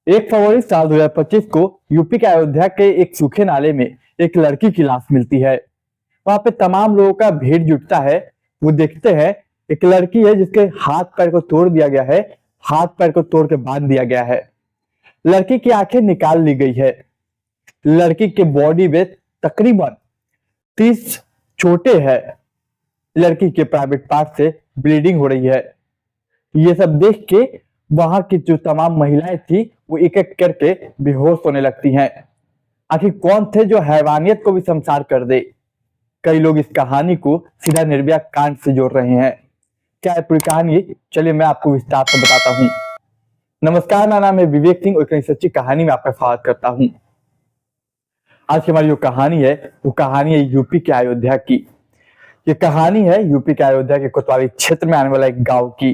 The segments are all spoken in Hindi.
1 फरवरी साल 2025 को यूपी के अयोध्या के एक सूखे नाले में एक लड़की की लाश मिलती है। वहां पे तमाम लोगों का भीड़ जुटता है। वो देखते हैं एक लड़की है जिसके हाथ पैर को तोड़ दिया गया है, हाथ पैर को तोड़ के बांध दिया गया है। लड़की की आंखें निकाल ली गई है। लड़की के बॉडी में तकरीबन 30 चोटें है। लड़की के प्राइवेट पार्ट से ब्लीडिंग हो रही है। ये सब देख के वहां की जो तमाम महिलाएं थी वो एक एक करके बेहोश होने लगती हैं। आखिर कौन थे जो हैवानियत को भी शर्मसार कर दे। कई लोग इस कहानी को सीधा निर्भया कांड से जोड़ रहे हैं। क्या है पूरी कहानी, चलिए मैं आपको विस्तार से बताता हूँ। नमस्कार, मेरा नाम है विवेक सिंह और एक नई सच्ची कहानी में आपका स्वागत करता हूँ। आज की हमारी जो कहानी है वो कहानी है यूपी के अयोध्या की। ये कहानी है यूपी के अयोध्या के कोतवाली क्षेत्र में आने वाला एक गांव की।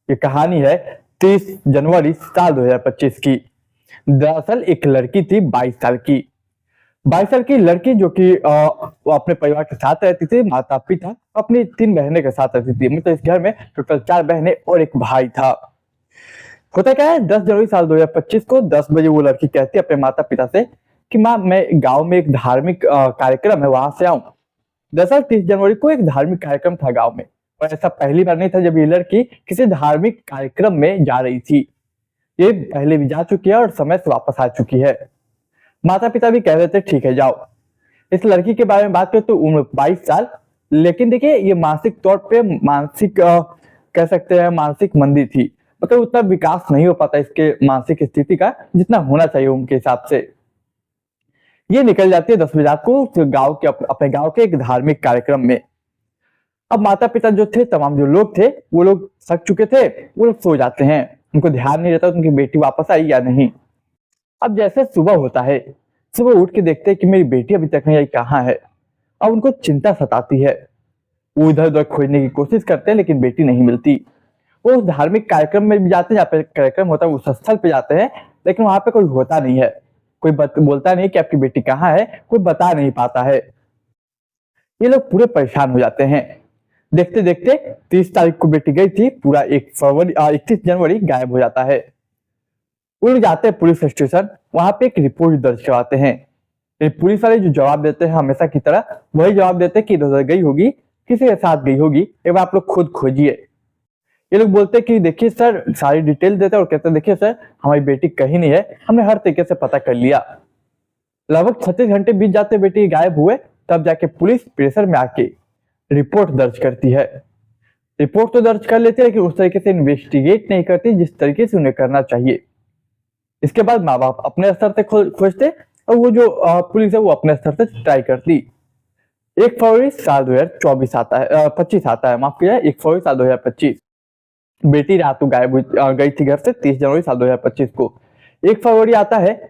ये कहानी है 30 जनवरी साल 2025 की। दरअसल एक लड़की थी 22 साल की। 22 साल की लड़की जो कि वो अपने परिवार के साथ रहती थी, माता पिता अपनी 3 बहनें के साथ रहती थी। मतलब इस घर में टोटल 4 बहनें और एक भाई था। होता क्या है, 10 जनवरी साल 2025 को 10 बजे वो लड़की कहती है अपने माता पिता से कि माँ, मैं गांव में एक धार्मिक कार्यक्रम है, वहां से आऊं। दरअसल 30 जनवरी को एक धार्मिक कार्यक्रम था गांव में, और ऐसा पहली बार नहीं था जब ये लड़की किसी धार्मिक कार्यक्रम में जा रही थी। ये पहले भी जा चुकी है और समय से वापस आ चुकी है। माता पिता भी कह रहे थे ठीक है जाओ। इस लड़की के बारे में बात करें तो उम्र 22 साल, लेकिन देखिए ये मानसिक तौर पे मानसिक कह सकते हैं मानसिक मंदी थी। मतलब उतना विकास नहीं हो पाता इसके मानसिक स्थिति का जितना होना चाहिए उनके हिसाब से। ये निकल जाती है 10 बजे रात को गाँव के अपने गाँव के एक धार्मिक कार्यक्रम में। अब माता पिता जो थे, तमाम जो लोग थे, वो लोग थक चुके थे, वो लोग सो जाते हैं। उनको ध्यान नहीं रहता उनकी बेटी वापस आई या नहीं। अब जैसे सुबह होता है, सुबह उठ के देखते हैं कि मेरी बेटी अभी तक नहीं आई, कहाँ है। अब उनको चिंता सताती है। वो इधर उधर खोजने की कोशिश करते हैं लेकिन बेटी नहीं मिलती। वो उस धार्मिक कार्यक्रम में भी जाते हैं, जहाँ पे कार्यक्रम होता है उस स्थल पे जाते हैं, लेकिन वहां पे कोई होता नहीं है। कोई बोलता नहीं कि आपकी बेटी कहाँ है, कोई बता नहीं पाता है। ये लोग पूरे परेशान हो जाते हैं। देखते देखते 30 तारीख को बेटी गई थी, पूरा 31 जनवरी गायब हो जाता है। वो लोग जाते हैं पुलिस स्टेशन, वहां पे एक रिपोर्ट दर्ज करवाते हैं। ये पुलिस वाले जो जवाब देते हैं हमेशा की तरह वही जवाब देते हैं कि इधर गई होगी, किसी के साथ गई होगी, एक बार आप लोग खुद खोजिए। ये लोग बोलते हैं कि देखिए सर, सारी डिटेल देते हैं और कहते हैं देखिए सर, हमारी बेटी कहीं नहीं है, हमने हर तरीके से पता कर लिया। लगभग 36 घंटे बीत जाते बेटी गायब हुए, तब जाके पुलिस प्रेशर में आके रिपोर्ट दर्ज करती है। रिपोर्ट तो दर्ज कर लेती है लेकिन उस तरीके से इन्वेस्टिगेट नहीं करती जिस तरीके से उन्हें करना चाहिए। इसके बाद माँ बाप अपने स्तर से खोजते और वो जो पुलिस है वो अपने स्तर से ट्राई करती। 1 फरवरी साल 2024 आता है, 25 आता है, माफ किया, 1 फरवरी साल 2025। बेटी रात को गायब गई थी घर से 30 जनवरी साल 2025 को। 1 फरवरी आता है,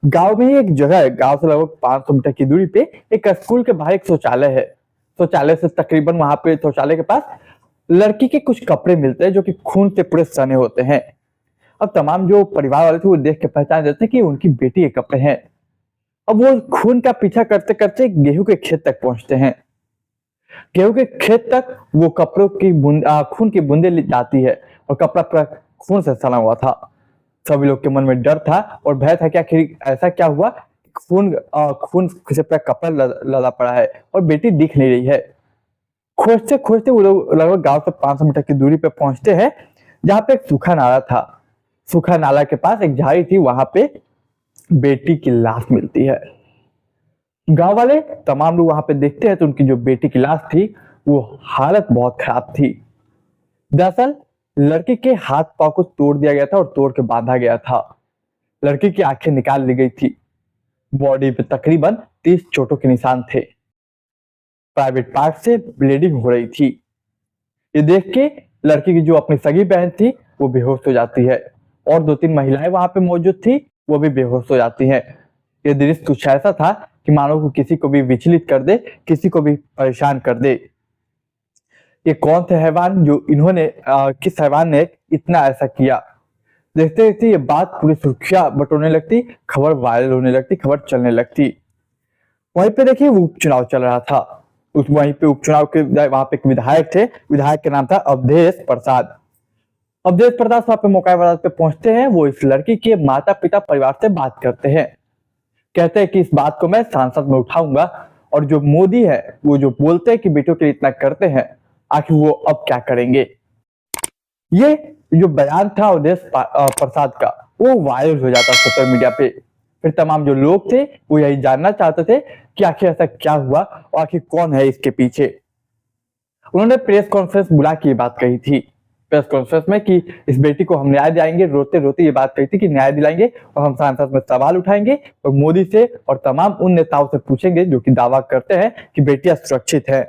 गांव में ही एक जगह है, गांव से लगभग 500 मीटर की दूरी पे एक स्कूल के बाहर एक शौचालय है। शौचालय से तकरीबन वहां पे शौचालय के पास लड़की के कुछ कपड़े मिलते हैं जो कि खून से पूरे सने होते हैं। अब तमाम जो परिवार वाले थे वो देख के पहचान जाते हैं कि उनकी बेटी के कपड़े हैं। अब वो खून का पीछा करते करते गेहूं के खेत तक पहुंचते हैं। गेहूं के खेत तक वो कपड़ों की खून की बूंदे जाती है और कपड़ा पूरा खून से सना हुआ था। सभी लोग के मन में डर था और भय था कि आखिर ऐसा क्या हुआ, खून से पूरा कपड़ा लदा पड़ा है और बेटी दिख नहीं रही है। खोजते खोजते वो लोग लगभग गांव से 500 मीटर की दूरी पे पहुंचते हैं, जहां पे एक सूखा नाला था। सूखा नाला के पास एक झाड़ी थी, वहां पे बेटी की लाश मिलती है। गांव वाले तमाम लोग वहां पे देखते हैं तो उनकी जो बेटी की लाश थी वो हालत बहुत खराब थी। दरअसल लड़की के हाथ पांव को तोड़ दिया गया था और तोड़ के बांधा गया था। लड़की की आंखें निकाल ली गई थी। बॉडी पे तकरीबन 30 चोटों के निशान थे। प्राइवेट पार्ट से ब्लीडिंग हो रही थी। ये देख के लड़की की जो अपनी सगी बहन थी वो बेहोश हो जाती है और 2-3 महिलाएं वहां पे मौजूद थी, वो भी बेहोश हो जाती हैं। ये दृश्य कुछ ऐसा था कि मानो को किसी को भी विचलित कर दे, किसी को भी परेशान कर दे। ये कौन थे हैवान जो इन्होंने किस हैवान ने इतना ऐसा किया। देखते देखते ये बात पूरी सुर्खियां बटोरने लगती, खबर वायरल होने लगती, खबर चलने लगती। वहीं पे देखिए वो उपचुनाव चल रहा था। वहीं पे उपचुनाव के वहां पे एक विधायक थे, विधायक के नाम था अवधेश प्रसाद। अवधेश प्रताप वहां पे मौका वाला पे पहुंचते हैं। वो इस लड़की के माता पिता परिवार से बात करते हैं, कहते हैं कि इस बात को मैं संसद में उठाऊंगा, और जो मोदी है वो जो बोलते हैं कि बेटों के लिए इतना करते हैं, आखिर वो अब क्या करेंगे। ये जो बयान था अवधेश प्रसाद का, वो वायरल हो जाता सोशल मीडिया पे। फिर तमाम जो लोग थे वो यही जानना चाहते थे कि आखिर ऐसा क्या हुआ और आखिर कौन है इसके पीछे। उन्होंने प्रेस कॉन्फ्रेंस बुला के ये बात कही थी, प्रेस कॉन्फ्रेंस में, कि इस बेटी को हम न्याय दिलाएंगे। रोते रोते ये बात कही थी कि न्याय दिलाएंगे और हम संसद में सवाल उठाएंगे और मोदी से और तमाम उन नेताओं से पूछेंगे जो कि दावा करते हैं कि बेटियां सुरक्षित है।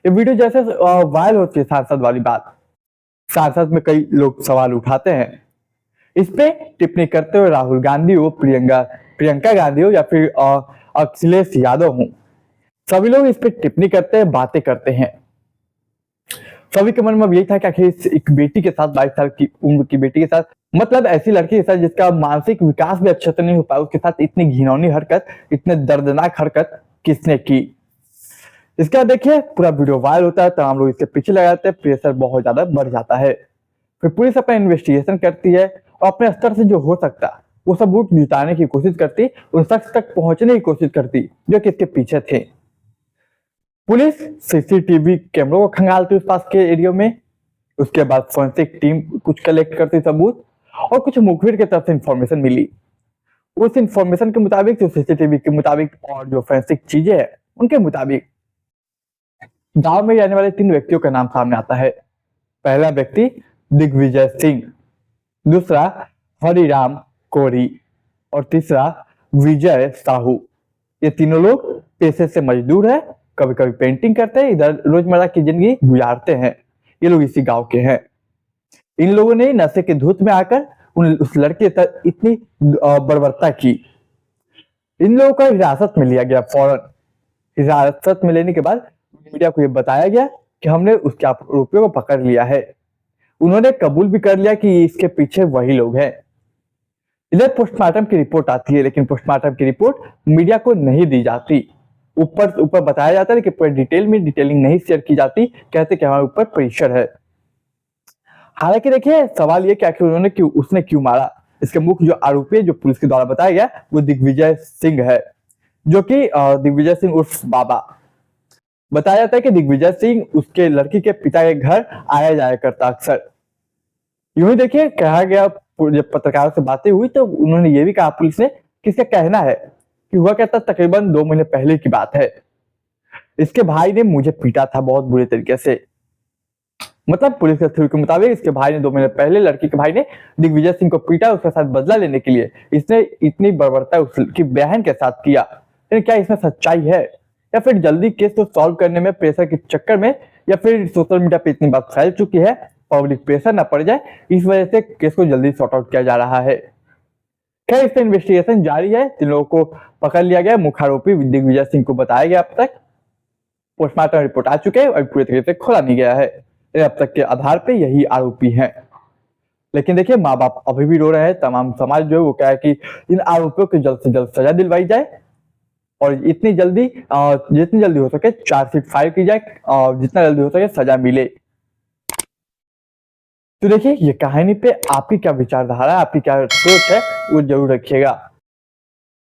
ये वीडियो जैसे वायरल होती है सांसद वाली बात, सांसद में कई लोग सवाल उठाते हैं। इस पे टिप्पणी करते हुए राहुल गांधी हो, प्रियंका गांधी हो या फिर अखिलेश यादव हो, सभी लोग इस पे टिप्पणी करते हैं, बातें करते हैं। सभी के मन में यही था कि आखिर एक बेटी के साथ, 22 साल की उम्र की बेटी के साथ, मतलब ऐसी लड़की के साथ जिसका मानसिक विकास भी अच्छे से नहीं हो पाया, उसके साथ इतनी घिनौनी हरकत, इतने दर्दनाक हरकत किसने की। इसका देखिए पूरा वीडियो वायरल होता है, तमाम लोग इसके पीछे लगाते हैं, प्रेशर बहुत ज्यादा बढ़ जाता है। फिर पुलिस अपना इन्वेस्टिगेशन करती है और अपने स्तर से जो हो सकता वो सबूत जुटाने की कोशिश करती, उन शख्स तक पहुंचने की कोशिश करती जो कि इसके पीछे थे। पुलिस सीसीटीवी कैमरों को खंगालती उस पास के एरिया में, उसके बाद फोरेंसिक टीम कुछ कलेक्ट करती सबूत, और कुछ मुखबिर की तरफ से इंफॉर्मेशन मिली। उस इंफॉर्मेशन के मुताबिक, जो सीसीटीवी के मुताबिक और जो फोरेंसिक चीजें हैं उनके मुताबिक, गांव में रहने वाले 3 व्यक्तियों का नाम सामने आता है। पहला व्यक्ति दिग्विजय सिंह, दूसरा हरिराम कोरी और तीसरा विजय साहू। ये तीनों लोग पेशे से मजदूर है, कभी कभी पेंटिंग करते हैं, इधर रोजमर्रा की जिंदगी गुजारते हैं। ये लोग इसी गांव के हैं। इन लोगों ने नशे के धुत में आकर उस लड़के तक इतनी बर्बरता की। इन लोगों को हिरासत में लिया गया। फौरन हिरासत में लेने के बाद मीडिया को यह बताया गया कि हमने उसके आरोपियों को पकड़ लिया है। उन्होंने कबूल भी कर लिया कि इसके पीछे वही लोग हैं। इधर पोस्टमार्टम की रिपोर्ट आती है, लेकिन पोस्टमार्टम की रिपोर्ट मीडिया को नहीं दी जाती। ऊपर बताया जाता है, लेकिन पूरे डिटेलिंग नहीं शेयर की जाती, कहते कि हमारे ऊपर प्रेशर है। हालांकि देखिए सवाल ये कि आखिर उसने क्यों मारा। इसके मुख्य जो आरोपी जो पुलिस के द्वारा बताया गया वो दिग्विजय सिंह है, जो कि दिग्विजय सिंह उर्फ बाबा। बताया जाता है कि दिग्विजय सिंह उसके लड़की के पिता के घर आया जाया करता अक्सर। यूं ही देखिए कहा गया, जब पत्रकारों से बातें हुई तो उन्होंने ये भी कहा पुलिस ने कि इसका कहना है कि हुआ कहता तकरीबन 2 महीने पहले की बात है। इसके भाई ने मुझे पीटा था बहुत बुरे तरीके से। मतलब पुलिस के थ्रू के मुताबिक इसके भाई ने 2 महीने पहले लड़की के भाई ने दिग्विजय सिंह को पीटा, उसके साथ बदला लेने के लिए इसने इतनी बर्बरता उसकी बहन के साथ किया। लेकिन क्या इसमें सच्चाई है, या फिर जल्दी केस को सॉल्व करने में प्रेशर के चक्कर में, या फिर सोशल मीडिया पे इतनी बात फैल चुकी है, पब्लिक प्रेशर ना पड़ जाए, इस वजह से केस को जल्दी सॉर्ट आउट किया जा रहा है। खैर इस पर इन्वेस्टिगेशन जारी है। 3 लोगों को पकड़ लिया गया। मुख्य आरोपी दिग्विजय सिंह को बताया गया अब तक, पोस्टमार्टम रिपोर्ट आ चुके हैं, अभी पूरी तरीके से खोला नहीं गया है। अब तक के आधार पे यही आरोपी हैं। लेकिन देखिए माँ बाप अभी भी रो रहे हैं, तमाम समाज जो है वो क्या है कि इन आरोपियों को जल्द से जल्द सजा दिलवाई जाए और जितनी जल्दी हो सके चार्जशीट फाइल की जाए और जितना जल्दी हो सके सजा मिले। तो देखिए ये कहानी पे आपकी क्या विचारधारा है, आपकी क्या सोच है, वो जरूर रखिएगा।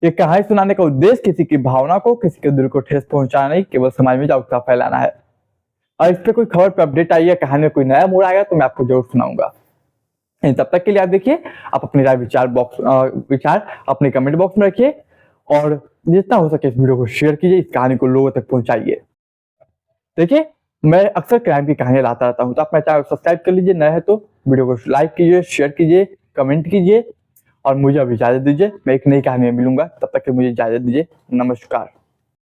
ये कहानी सुनाने का उद्देश्य किसी की भावना को, किसी के दिल को ठेस पहुंचाना नहीं, केवल समाज में जागरूकता फैलाना है। और इस पे कोई खबर पे अपडेट आई है, कहानी में कोई नया मोड़ आएगा तो मैं आपको जरूर सुनाऊंगा। तब तक के लिए आप देखिए, आप अपनी राय विचार अपने कमेंट बॉक्स में रखिए और जितना हो सके इस वीडियो को शेयर कीजिए, इस कहानी को लोगों तक पहुंचाइए। देखिए मैं अक्सर क्राइम की कहानियां लाता रहता हूं, तो आप मेरे चैनल को सब्सक्राइब कर लीजिए, नए है तो वीडियो को लाइक कीजिए, शेयर कीजिए, कमेंट कीजिए और मुझे अभी इजाजत दीजिए। मैं एक नई कहानी में मिलूंगा, तब तक के मुझे इजाजत दीजिए। नमस्कार।